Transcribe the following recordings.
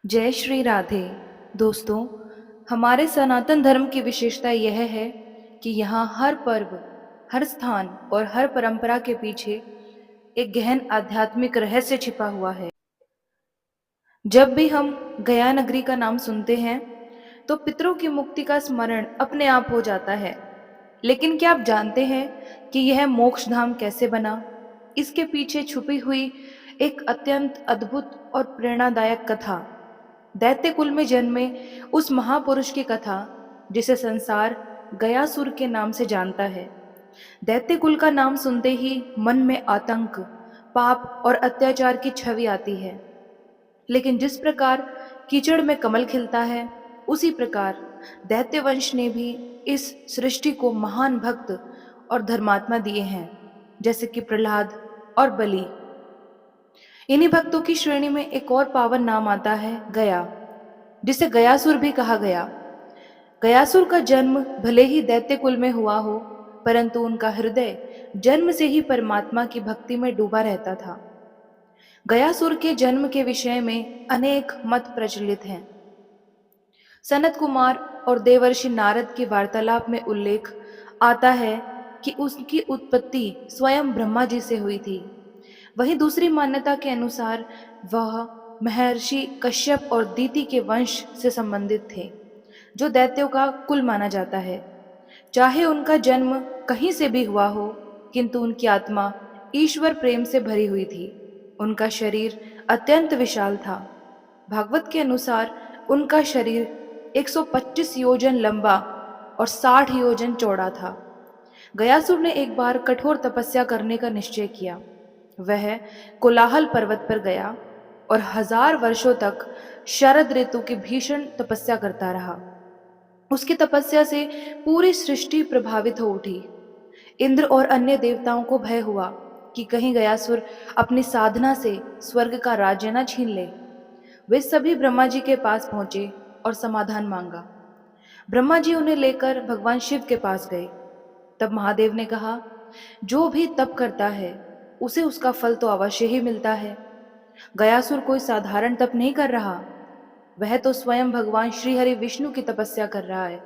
जय श्री राधे। दोस्तों, हमारे सनातन धर्म की विशेषता यह है कि यहाँ हर पर्व, हर स्थान और हर परंपरा के पीछे एक गहन आध्यात्मिक रहस्य छिपा हुआ है। जब भी हम गया नगरी का नाम सुनते हैं तो पितरों की मुक्ति का स्मरण अपने आप हो जाता है। लेकिन क्या आप जानते हैं कि यह मोक्ष धाम कैसे बना? इसके पीछे छुपी हुई एक अत्यंत अद्भुत और प्रेरणादायक कथा, दैत्य कुल में जन्मे उस महापुरुष की कथा जिसे संसार गयासुर के नाम से जानता है। दैत्य कुल का नाम सुनते ही मन में आतंक, पाप और अत्याचार की छवि आती है। लेकिन जिस प्रकार कीचड़ में कमल खिलता है, उसी प्रकार दैत्य वंश ने भी इस सृष्टि को महान भक्त और धर्मात्मा दिए हैं, जैसे कि प्रहलाद और बलि। इन्हीं भक्तों की श्रेणी में एक और पावन नाम आता है गया, जिसे गयासुर भी कहा गया। गयासुर का जन्म भले ही दैत्य कुल में हुआ हो, परंतु उनका हृदय जन्म से ही परमात्मा की भक्ति में डूबा रहता था। गयासुर के जन्म के विषय में अनेक मत प्रचलित हैं। सनत कुमार और देवर्षि नारद की वार्तालाप में उल्लेख आता है कि उसकी उत्पत्ति स्वयं ब्रह्मा जी से हुई थी। वहीं दूसरी मान्यता के अनुसार वह महर्षि कश्यप और दीति के वंश से संबंधित थे, जो दैत्यों का कुल माना जाता है। चाहे उनका जन्म कहीं से भी हुआ हो, किंतु उनकी आत्मा ईश्वर प्रेम से भरी हुई थी। उनका शरीर अत्यंत विशाल था। भागवत के अनुसार उनका शरीर 125 योजन लंबा और 60 योजन चौड़ा था। गयासुर ने एक बार कठोर तपस्या करने का निश्चय किया। वह कोलाहल पर्वत पर गया और 1000 वर्षों तक शरद ऋतु की भीषण तपस्या करता रहा। उसकी तपस्या से पूरी सृष्टि प्रभावित हो उठी। इंद्र और अन्य देवताओं को भय हुआ कि कहीं गयासुर अपनी साधना से स्वर्ग का राज्य न छीन ले। वे सभी ब्रह्मा जी के पास पहुंचे और समाधान मांगा। ब्रह्मा जी उन्हें लेकर भगवान शिव के पास गए। तब महादेव ने कहा, जो भी तप करता है उसे उसका फल तो अवश्य ही मिलता है। गयासुर कोई साधारण तप नहीं कर रहा, वह तो स्वयं भगवान श्री हरि विष्णु की तपस्या कर रहा है।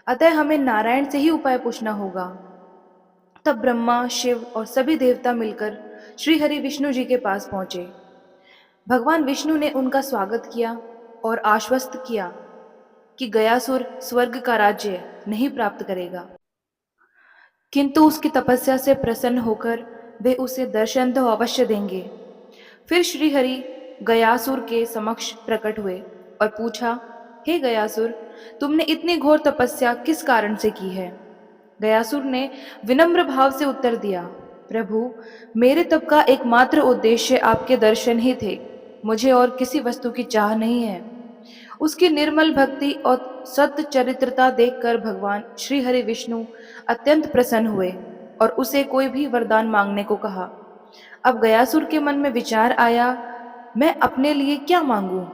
अतः हमें नारायण से ही उपाय पूछना होगा। तब ब्रह्मा, शिव और सभी देवता मिलकर श्री हरि विष्णु जी के पास पहुंचे। भगवान विष्णु ने उनका स्वागत किया और आश्वस्त किया कि गयासुर स्वर्ग का राज्य नहीं प्राप्त करेगा, किंतु उसकी तपस्या से प्रसन्न होकर वे उसे दर्शन तो अवश्य देंगे। फिर श्रीहरि गयासुर के समक्ष प्रकट हुए और पूछा, हे गयासुर, तुमने इतनी घोर तपस्या किस कारण से की है? गयासुर ने विनम्र भाव से उत्तर दिया, प्रभु, मेरे तप का एकमात्र उद्देश्य आपके दर्शन ही थे। मुझे और किसी वस्तु की चाह नहीं है। उसकी निर्मल भक्ति और सत्य चरित्रता देखकर भगवान श्री हरि विष्णु अत्यंत प्रसन्न हुए और उसे कोई भी वरदान मांगने को कहा। अब गयासुर के मन में विचार आया, मैं अपने लिए क्या मांगूं?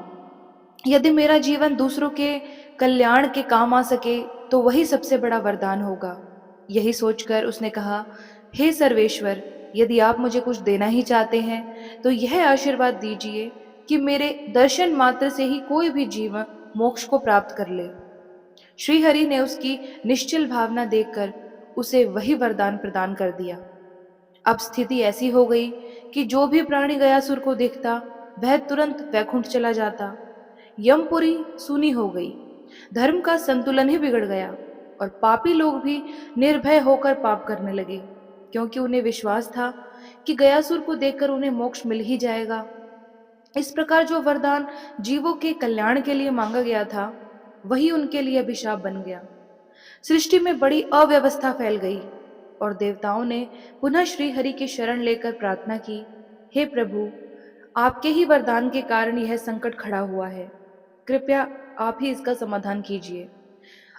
यदि मेरा जीवन दूसरों के कल्याण के काम आ सके तो वही सबसे बड़ा वरदान होगा। यही सोचकर उसने कहा, हे सर्वेश्वर, यदि आप मुझे कुछ देना ही चाहते हैं तो यह आशीर्वाद दीजिए कि मेरे दर्शन मात्र से ही कोई भी जीव मोक्ष को प्राप्त कर ले। श्रीहरि ने उसकी निश्चल भावना देखकर उसे वही वरदान प्रदान कर दिया। अब स्थिति ऐसी हो गई कि जो भी प्राणी गयासुर को देखता वह तुरंत वैकुंठ चला जाता। यमपुरी सूनी हो गई, धर्म का संतुलन ही बिगड़ गया और पापी लोग भी निर्भय होकर पाप करने लगे, क्योंकि उन्हें विश्वास था कि गयासुर को देखकर उन्हें मोक्ष मिल ही जाएगा। इस प्रकार जो वरदान जीवों के कल्याण के लिए मांगा गया था, वही उनके लिए अभिशाप बन गया। सृष्टि में बड़ी अव्यवस्था फैल गई और देवताओं ने पुनः श्री हरि की शरण लेकर प्रार्थना की, हे प्रभु, आपके ही वरदान के कारण यह संकट खड़ा हुआ है। कृपया आप ही इसका समाधान कीजिए।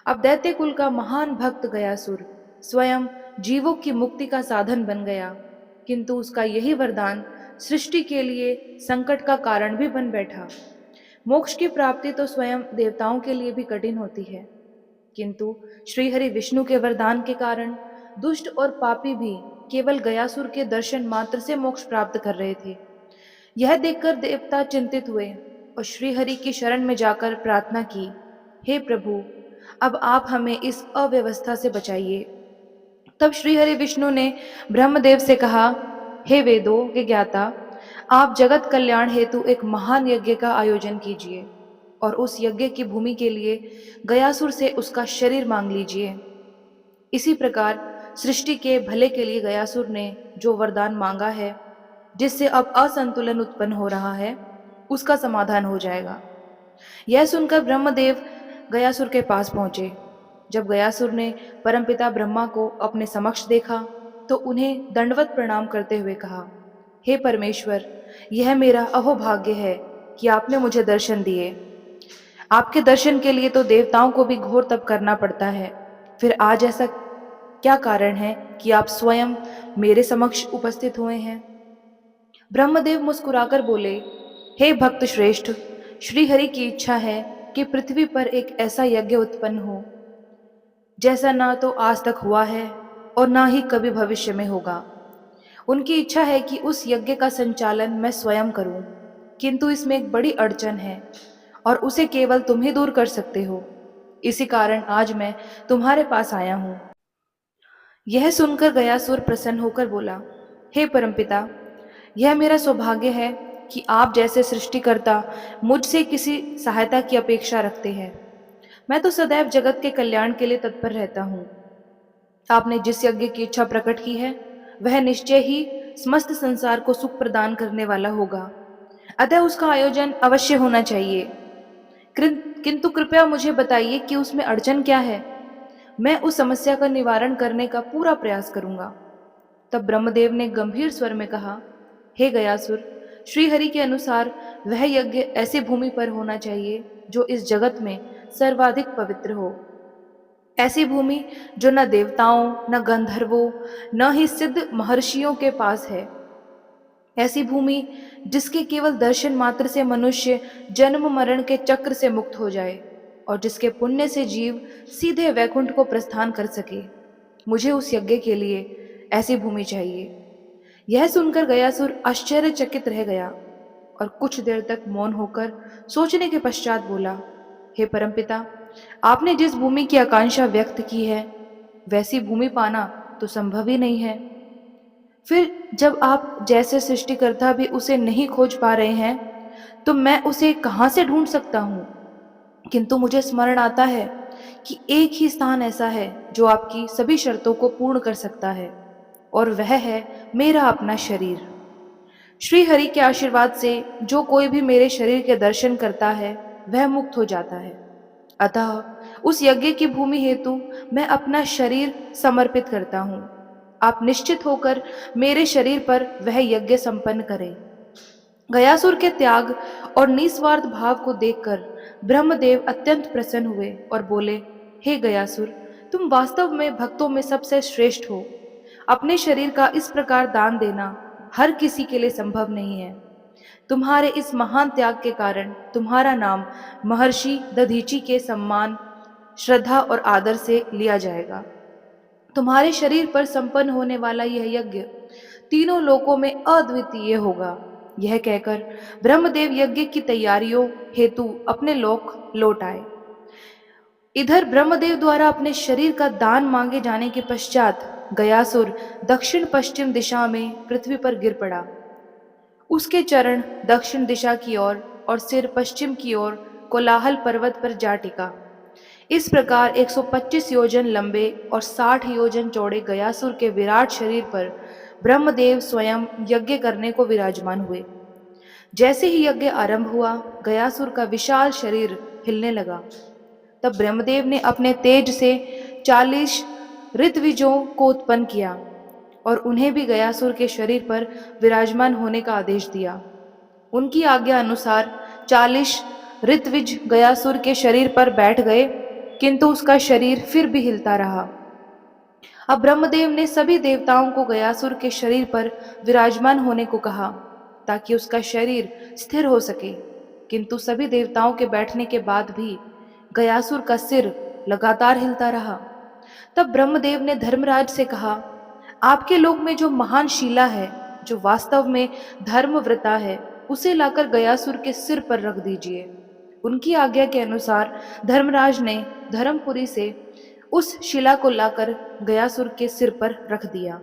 अब दैत्य कुल का महान भक्त गयासुर स्वयं जीवों की मुक्ति का साधन बन गया, किंतु उसका यही वरदान सृष्टि के लिए संकट का कारण भी बन बैठा। मोक्ष की प्राप्ति तो स्वयं देवताओं के लिए भी कठिन होती है, किंतु श्रीहरि विष्णु के वरदान के कारण दुष्ट और पापी भी केवल गयासुर के दर्शन मात्र से मोक्ष प्राप्त कर रहे थे। यह देखकर देवता चिंतित हुए और श्रीहरि की शरण में जाकर प्रार्थना की, हे प्रभु, अब आप हमें इस अव्यवस्था से बचाइए। तब श्रीहरि विष्णु ने ब्रह्मदेव से कहा, हे वेदों के ज्ञाता, आप जगत कल्याण हेतु एक महान यज्ञ का आयोजन कीजिए और उस यज्ञ की भूमि के लिए गयासुर से उसका शरीर मांग लीजिए। इसी प्रकार सृष्टि के भले के लिए गयासुर ने जो वरदान मांगा है, जिससे अब असंतुलन उत्पन्न हो रहा है, उसका समाधान हो जाएगा। यह सुनकर ब्रह्मदेव गयासुर के पास पहुंचे। जब गयासुर ने परमपिता ब्रह्मा को अपने समक्ष देखा तो उन्हें दंडवत प्रणाम करते हुए कहा, हे परमेश्वर, यह मेरा अहोभाग्य है कि आपने मुझे दर्शन दिए। आपके दर्शन के लिए तो देवताओं को भी घोर तप करना पड़ता है, फिर आज ऐसा क्या कारण है कि आप स्वयं मेरे समक्ष उपस्थित हुए हैं? ब्रह्मदेव मुस्कुराकर बोले, हे भक्त श्रेष्ठ, श्रीहरि की इच्छा है कि पृथ्वी पर एक ऐसा यज्ञ उत्पन्न हो जैसा ना तो आज तक हुआ है और ना ही कभी भविष्य में होगा। उनकी इच्छा है कि उस यज्ञ का संचालन मैं स्वयं करूं, किंतु इसमें एक बड़ी अड़चन है और उसे केवल तुम ही दूर कर सकते हो। इसी कारण आज मैं तुम्हारे पास आया हूं। यह सुनकर गयासुर प्रसन्न होकर बोला, हे परमपिता, यह मेरा सौभाग्य है कि आप जैसे सृष्टिकर्ता मुझसे किसी सहायता की अपेक्षा रखते हैं। मैं तो सदैव जगत के कल्याण के लिए तत्पर रहता हूँ। आपने जिस यज्ञ की इच्छा प्रकट की है, वह निश्चय ही समस्त संसार को सुख प्रदान करने वाला होगा, अतः उसका आयोजन अवश्य होना चाहिए। किंतु कृपया मुझे बताइए कि उसमें अड़चन क्या है। मैं उस समस्या का निवारण करने का पूरा प्रयास करूंगा। तब ब्रह्मदेव ने गंभीर स्वर में कहा, हे गयासुर, श्रीहरि के अनुसार वह यज्ञ ऐसी भूमि पर होना चाहिए जो इस जगत में सर्वाधिक पवित्र हो। ऐसी भूमि जो न देवताओं, न गंधर्वों, न ही सिद्ध महर्षियों के पास है। ऐसी भूमि जिसके केवल दर्शन मात्र से मनुष्य जन्म मरण के चक्र से मुक्त हो जाए और जिसके पुण्य से जीव सीधे वैकुंठ को प्रस्थान कर सके। मुझे उस यज्ञ के लिए ऐसी भूमि चाहिए। यह सुनकर गयासुर आश्चर्यचकित रह गया और कुछ देर तक मौन होकर सोचने के पश्चात बोला, हे परमपिता, आपने जिस भूमि की आकांक्षा व्यक्त की है, वैसी भूमि पाना तो संभव ही नहीं है। फिर जब आप जैसे सृष्टिकर्ता भी उसे नहीं खोज पा रहे हैं, तो मैं उसे कहाँ से ढूंढ सकता हूँ? किंतु मुझे स्मरण आता है कि एक ही स्थान ऐसा है जो आपकी सभी शर्तों को पूर्ण कर सकता है, और वह है मेरा अपना शरीर। श्री हरि के आशीर्वाद से जो कोई भी मेरे शरीर के दर्शन करता है, वह मुक्त हो जाता है। अतः उस यज्ञ की भूमि हेतु मैं अपना शरीर समर्पित करता हूँ। आप निश्चित होकर मेरे शरीर पर वह यज्ञ संपन्न करें। गयासुर के त्याग और निस्वार्थ भाव को देखकर ब्रह्मदेव अत्यंत प्रसन्न हुए और बोले, हे गयासुर, तुम वास्तव में भक्तों में सबसे श्रेष्ठ हो। अपने शरीर का इस प्रकार दान देना हर किसी के लिए संभव नहीं है। तुम्हारे इस महान त्याग के कारण तुम्हारा नाम महर्षि दधीचि के सम्मान, श्रद्धा और आदर से लिया जाएगा। तुम्हारे शरीर पर संपन्न होने वाला यह यज्ञ तीनों लोकों में अद्वितीय होगा। यह कहकर ब्रह्मदेव यज्ञ की तैयारियों हेतु अपने लोक लौट आए। इधर ब्रह्मदेव द्वारा अपने शरीर का दान मांगे जाने के पश्चात गयासुर दक्षिण पश्चिम दिशा में पृथ्वी पर गिर पड़ा। उसके चरण दक्षिण दिशा की ओर और सिर पश्चिम की ओर कोलाहल पर्वत पर जा टिका। इस प्रकार 125 योजन लंबे और 60 योजन चौड़े गयासुर के विराट शरीर पर ब्रह्मदेव स्वयं यज्ञ करने को विराजमान हुए। जैसे ही यज्ञ आरंभ हुआ, गयासुर का विशाल शरीर हिलने लगा। तब ब्रह्मदेव ने अपने तेज से 40 ऋत्विजों को उत्पन्न किया और उन्हें भी गयासुर के शरीर पर विराजमान होने का आदेश दिया। उनकी आज्ञा अनुसार 40 ऋत्विज गयासुर के शरीर पर बैठ गए, किंतु उसका शरीर फिर भी हिलता रहा। अब ब्रह्मदेव ने सभी देवताओं को गयासुर के शरीर पर विराजमान होने को कहा ताकि उसका शरीर स्थिर हो सके, किंतु सभी देवताओं के बैठने के बाद भी गयासुर का सिर लगातार हिलता रहा। तब ब्रह्मदेव ने धर्मराज से कहा, आपके लोक में जो महान शीला है, जो वास्तव में धर्मव्रता है, उसे लाकर गयासुर के सिर पर रख दीजिए। उनकी आज्ञा के अनुसार धर्मराज ने धर्मपुरी से उस शिला को लाकर गयासुर के सिर पर रख दिया।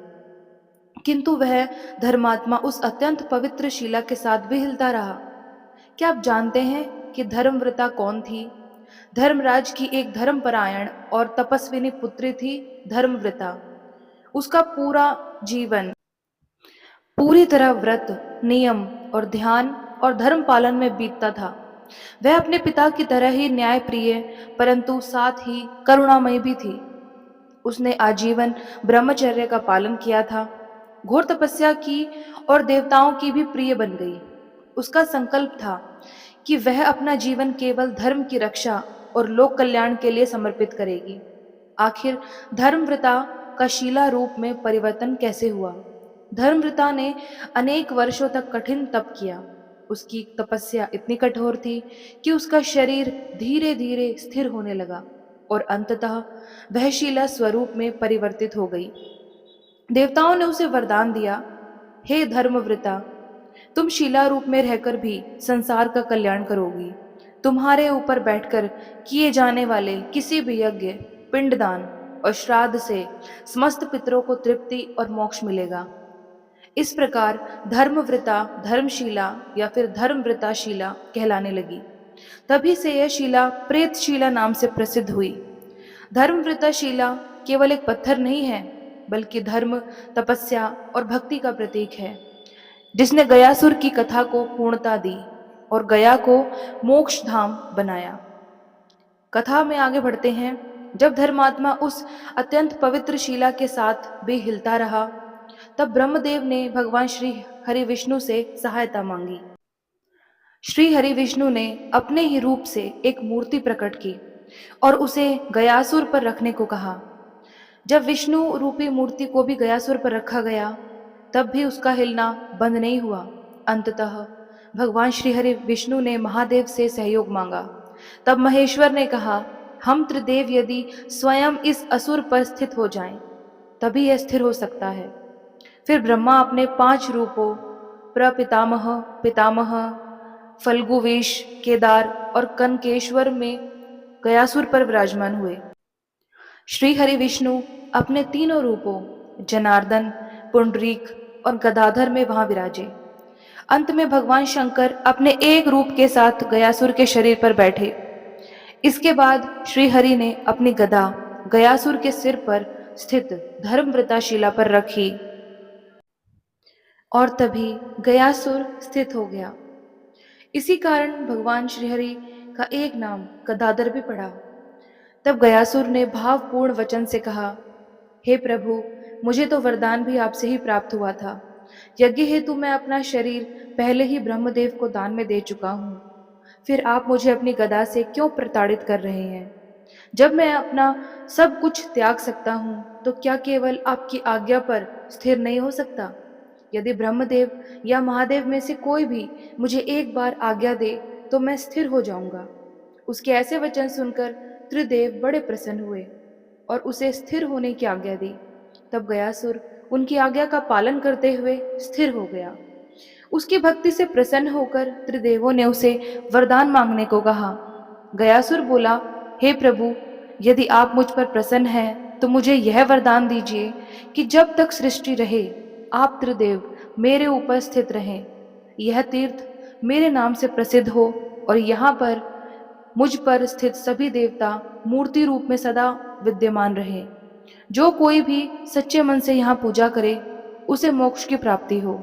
किंतु वह धर्मात्मा उस अत्यंत पवित्र शिला के साथ भी हिलता रहा। क्या आप जानते हैं कि धर्मव्रता कौन थी? धर्मराज की एक धर्मपरायण और तपस्विनी पुत्री थी धर्मव्रता। उसका पूरा जीवन पूरी तरह व्रत, नियम और ध्यान और धर्म पालन में बीतता था। वह अपने पिता की तरह ही न्यायप्रिय परंतु साथ ही करुणामयी भी थी। उसने आजीवन ब्रह्मचर्य का पालन किया था, घोर तपस्या की और देवताओं की भी प्रिय बन गई। उसका संकल्प था कि वह अपना जीवन केवल धर्म की रक्षा और लोक कल्याण के लिए समर्पित करेगी। आखिर धर्मव्रता का शीला रूप में परिवर्तन कैसे हुआ? धर्मव्रता ने अनेक वर्षों तक कठिन तप किया। उसकी तपस्या इतनी कठोर थी कि उसका शरीर धीरे धीरे स्थिर होने लगा और अंततः वह शीला स्वरूप में परिवर्तित हो गई। देवताओं ने उसे वरदान दिया, हे धर्मव्रता, तुम शिला रूप में रहकर भी संसार का कल्याण करोगी। तुम्हारे ऊपर बैठकर किए जाने वाले किसी भी यज्ञ, पिंडदान और श्राद्ध से समस्त पितरों को तृप्ति और मोक्ष मिलेगा। इस प्रकार धर्मव्रता धर्मशिला या फिर धर्मव्रता शिला कहलाने लगी। तभी से यह शिला प्रेत शिला नाम से प्रसिद्ध हुई। धर्मव्रता शिला केवल एक पत्थर नहीं है, बल्कि धर्म, तपस्या और भक्ति का प्रतीक है, जिसने गयासुर की कथा को पूर्णता दी और गया को मोक्ष धाम बनाया। कथा में आगे बढ़ते हैं। जब धर्मात्मा उस अत्यंत पवित्र शिला के साथ भी हिलता रहा, तब ब्रह्मदेव ने भगवान श्री हरि विष्णु से सहायता मांगी। श्री हरि विष्णु ने अपने ही रूप से एक मूर्ति प्रकट की और उसे गयासुर पर रखने को कहा। जब विष्णु रूपी मूर्ति को भी गयासुर पर रखा गया, तब भी उसका हिलना बंद नहीं हुआ। अंततः भगवान श्री हरि विष्णु ने महादेव से सहयोग मांगा। तब महेश्वर ने कहा, हम त्रिदेव यदि स्वयं इस असुर पर स्थित हो जाएं, तभी यह स्थिर हो सकता है। फिर ब्रह्मा अपने 5 रूपों प्रपितामह, पितामह, फल्गुवेश, केदार और कनकेश्वर में गयासुर पर विराजमान हुए। श्री हरि विष्णु अपने तीनों रूपों जनार्दन, पुंडरीक और गदाधर में वहां विराजे। अंत में भगवान शंकर अपने एक रूप के साथ गयासुर के शरीर पर बैठे। इसके बाद श्री हरि ने अपनी गदा गयासुर के सिर पर स्थित धर्मव्रता शिला पर रखी और तभी गयासुर स्थित हो गया। इसी कारण भगवान श्रीहरि का एक नाम गदाधर भी पड़ा। तब गयासुर ने भावपूर्ण वचन से कहा, हे प्रभु, मुझे तो वरदान भी आपसे ही प्राप्त हुआ था। यज्ञ हेतु मैं अपना शरीर पहले ही ब्रह्मदेव को दान में दे चुका हूँ। फिर आप मुझे अपनी गदा से क्यों प्रताड़ित कर रहे हैं? जब मैं अपना सब कुछ त्याग सकता हूँ, तो क्या केवल आपकी आज्ञा पर स्थिर नहीं हो सकता? यदि ब्रह्मदेव या महादेव में से कोई भी मुझे एक बार आज्ञा दे, तो मैं स्थिर हो जाऊंगा। उसके ऐसे वचन सुनकर त्रिदेव बड़े प्रसन्न हुए और उसे स्थिर होने की आज्ञा दी। तब गयासुर उनकी आज्ञा का पालन करते हुए स्थिर हो गया। उसकी भक्ति से प्रसन्न होकर त्रिदेवों ने उसे वरदान मांगने को कहा। गयासुर बोला, हे प्रभु, यदि आप मुझ पर प्रसन्न हैं, तो मुझे यह वरदान दीजिए कि जब तक सृष्टि रहे, आप त्रिदेव मेरे ऊपर स्थित रहें। यह तीर्थ मेरे नाम से प्रसिद्ध हो और यहाँ पर मुझ पर स्थित सभी देवता मूर्ति रूप में सदा विद्यमान रहे। जो कोई भी सच्चे मन से यहाँ पूजा करे, उसे मोक्ष की प्राप्ति हो।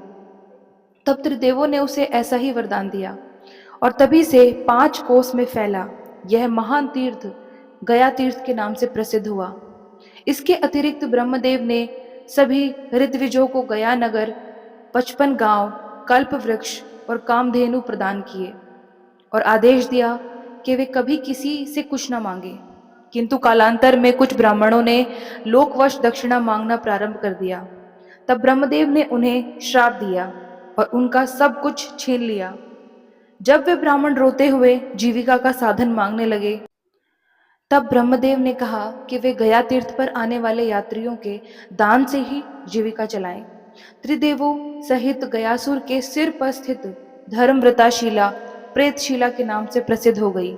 तब त्रिदेवों ने उसे ऐसा ही वरदान दिया और तभी से 5 कोस में फैला यह महान तीर्थ गया तीर्थ के नाम से प्रसिद्ध हुआ। इसके अतिरिक्त ब्रह्मदेव ने सभी ऋत्विजों को गया नगर, 55 गांव, कल्प वृक्ष और कामधेनु प्रदान किए और आदेश दिया कि वे कभी किसी से कुछ न मांगे। किंतु कालांतर में कुछ ब्राह्मणों ने लोकवश दक्षिणा मांगना प्रारंभ कर दिया। तब ब्रह्मदेव ने उन्हें श्राप दिया और उनका सब कुछ छीन लिया। जब वे ब्राह्मण रोते हुए जीविका का साधन मांगने लगे, तब ब्रह्मदेव ने कहा कि वे गया तीर्थ पर आने वाले यात्रियों के दान से ही जीविका चलाएं। त्रिदेवों सहित गयासुर के सिर पर स्थित धर्मव्रताशिला, प्रेतशिला के नाम से प्रसिद्ध हो गई।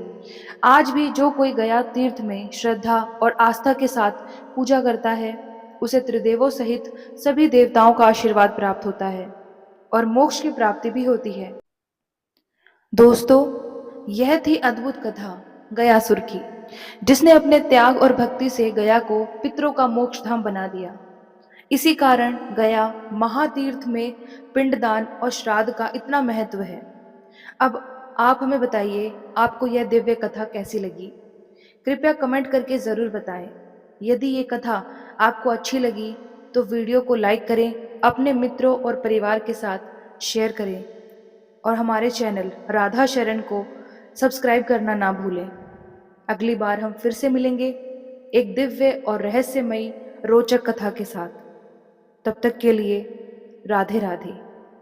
आज भी जो कोई गया तीर्थ में श्रद्धा और आस्था के साथ पूजा करता है, उसे त्रिदेवों सहित सभी देवताओं का आशीर्वाद प्राप्त होता है और मोक्ष की प्राप्ति भी होती है। दोस्तों, यह थी अद्भुत कथा गयासुर की, जिसने अपने त्याग और भक्ति से गया को पितरों का मोक्ष धाम बना दिया। इसी कारण गया महातीर्थ में पिंडदान और श्राद्ध का इतना महत्व है। अब आप हमें बताइए, आपको यह दिव्य कथा कैसी लगी? कृपया कमेंट करके ज़रूर बताएं। यदि ये कथा आपको अच्छी लगी तो वीडियो को लाइक करें, अपने मित्रों और परिवार के साथ शेयर करें और हमारे चैनल राधा शरण को सब्सक्राइब करना ना भूलें। अगली बार हम फिर से मिलेंगे एक दिव्य और रहस्यमयी रोचक कथा के साथ। तब तक के लिए राधे राधे।